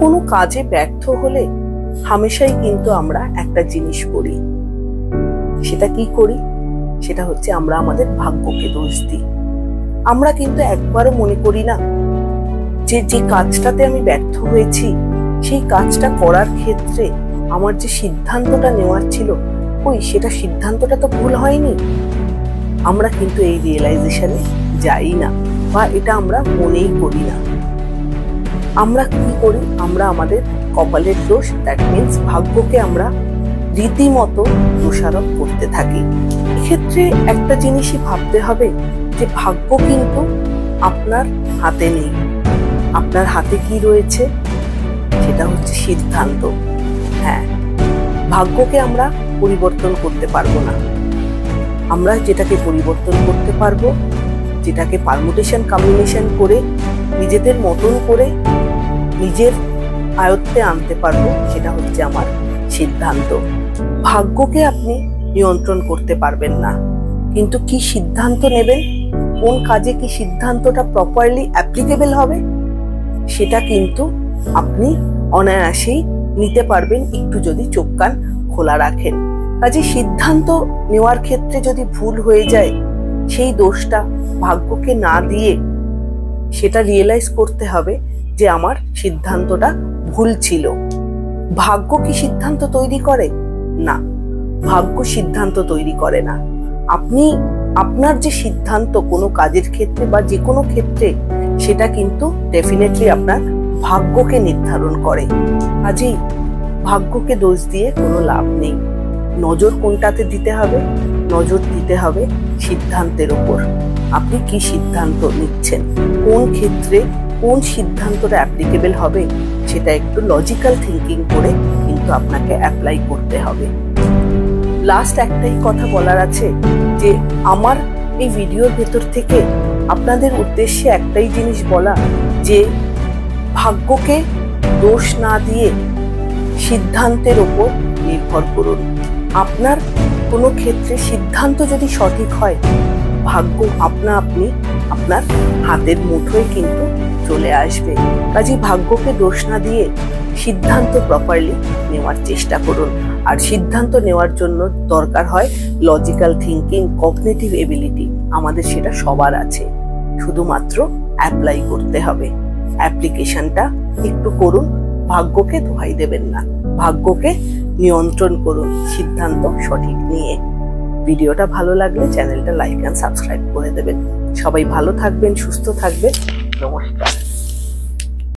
কোনো কাজে ব্যর্থ হলে হামেশাই কিন্তু আমরা একটা জিনিস করি। সেটা কি করি? সেটা হচ্ছে আমরা আমাদের ভাগ্যকে দোষ দিই। আমরা কিন্তু একবারও মনে করি না যে যে কাজটাতে আমি ব্যর্থ হয়েছি সেই কাজটা করার ক্ষেত্রে আমার যে সিদ্ধান্তটা নেওয়ার ছিল, সেটা সিদ্ধান্তটা তো ভুল হয়নি। আমরা কিন্তু এই রিয়েলাইজেশনে যাই না, বা এটা আমরা মনেই করি না। আমরা কি করি? আমরা আমাদের কপালের দোষ, দ্যাট মিনস ভাগ্যকে আমরা রীতিমতো দোষারোপ করতে থাকি। এক্ষেত্রে একটা জিনিসই ভাবতে হবে যে ভাগ্য কিন্তু আপনার হাতে নেই। আপনার হাতে কি রয়েছে? সেটা হচ্ছে সিদ্ধান্ত। হ্যাঁ, ভাগ্যকে আমরা পরিবর্তন করতে পারবো না। আমরা যেটাকে পরিবর্তন করতে পারবো, যেটাকে পারমুটেশন কম্বিনেশন করে নিজেদের মতন করে নিজের আয়ত্তে আনতে পারবো, সেটা হচ্ছে আমার সিদ্ধান্ত। ভাগ্যকে আপনি নিয়ন্ত্রণ করতে পারবেন না, কিন্তু কি সিদ্ধান্ত নেবেন, কোন কাজে কি সিদ্ধান্তটা প্রপারলি অ্যাপ্লিকেবল হবে, সেটা কিন্তু আপনি অনায়াসেই নিতে পারবেন, একটু যদি চোখ কান খোলা রাখেন। কাজে সিদ্ধান্ত নেওয়ার ক্ষেত্রে যদি ভুল হয়ে যায়, সেই দোষটা ভাগ্যকে না দিয়ে সেটা রিয়েলাইজ করতে হবে যে আমার সিদ্ধান্তটা ভুল ছিল। ভাগ্য কি সিদ্ধান্ত তৈরি করে? না, ভাগ্য সিদ্ধান্ত তৈরি করে না। আপনি আপনার যে সিদ্ধান্ত কোনো কাজের ক্ষেত্রে বা যে কোনো ক্ষেত্রে, সেটা কিন্তু ডেফিনেটলি আপনার ভাগ্যকে নির্ধারণ করে। কাজেই ভাগ্যকে দোষ দিয়ে কোনো লাভ নেই। নজর কোনটাতে দিতে হবে? নজর দিতে হবে সিদ্ধান্তের উপর। আপনি কি সিদ্ধান্ত নিচ্ছেন, কোন ক্ষেত্রে কোন সিদ্ধান্তটা অ্যাপ্লিকেবল হবে, সেটা একটু লজিক্যাল থিঙ্কিং করে কিন্তু আপনাকে অ্যাপ্লাই করতে হবে। লাস্ট একটাই কথা বলার আছে যে আমার এই ভিডিওর ভেতর থেকে আপনাদের উদ্দেশ্যে একটাই জিনিস বলা, যে ভাগ্যকে দোষ না দিয়ে সিদ্ধান্তের উপর নির্ভর করুন। আপনার কোনো ক্ষেত্রে সিদ্ধান্ত যদি সঠিক হয়, ভাগ্য আপনি আপনার হাতের মুঠোয় কিন্তু চলে আসবে। কাজেই ভাগ্যকে দোষ না দিয়ে সিদ্ধান্ত প্রপারলি নেওয়ার চেষ্টা করুন। আর সিদ্ধান্ত নেওয়ার জন্য দরকার হয় লজিক্যাল থিঙ্কিং, কগনিটিভ এবিলিটি। আমাদের সেটা সবার আছে, শুধুমাত্র অ্যাপ্লাই করতে হবে। অ্যাপ্লিকেশনটা একটু করুন, ভাগ্যকে দোহাই দেবেন না, ভাগ্যকে নিয়ন্ত্রণ করুন সিদ্ধান্ত সঠিক নিয়ে। ভিডিওটা ভালো লাগলে চ্যানেলটা লাইক এন্ড সাবস্ক্রাইব করে দেবেন। সবাই ভালো থাকবেন, সুস্থ থাকবেন। নমস্কার।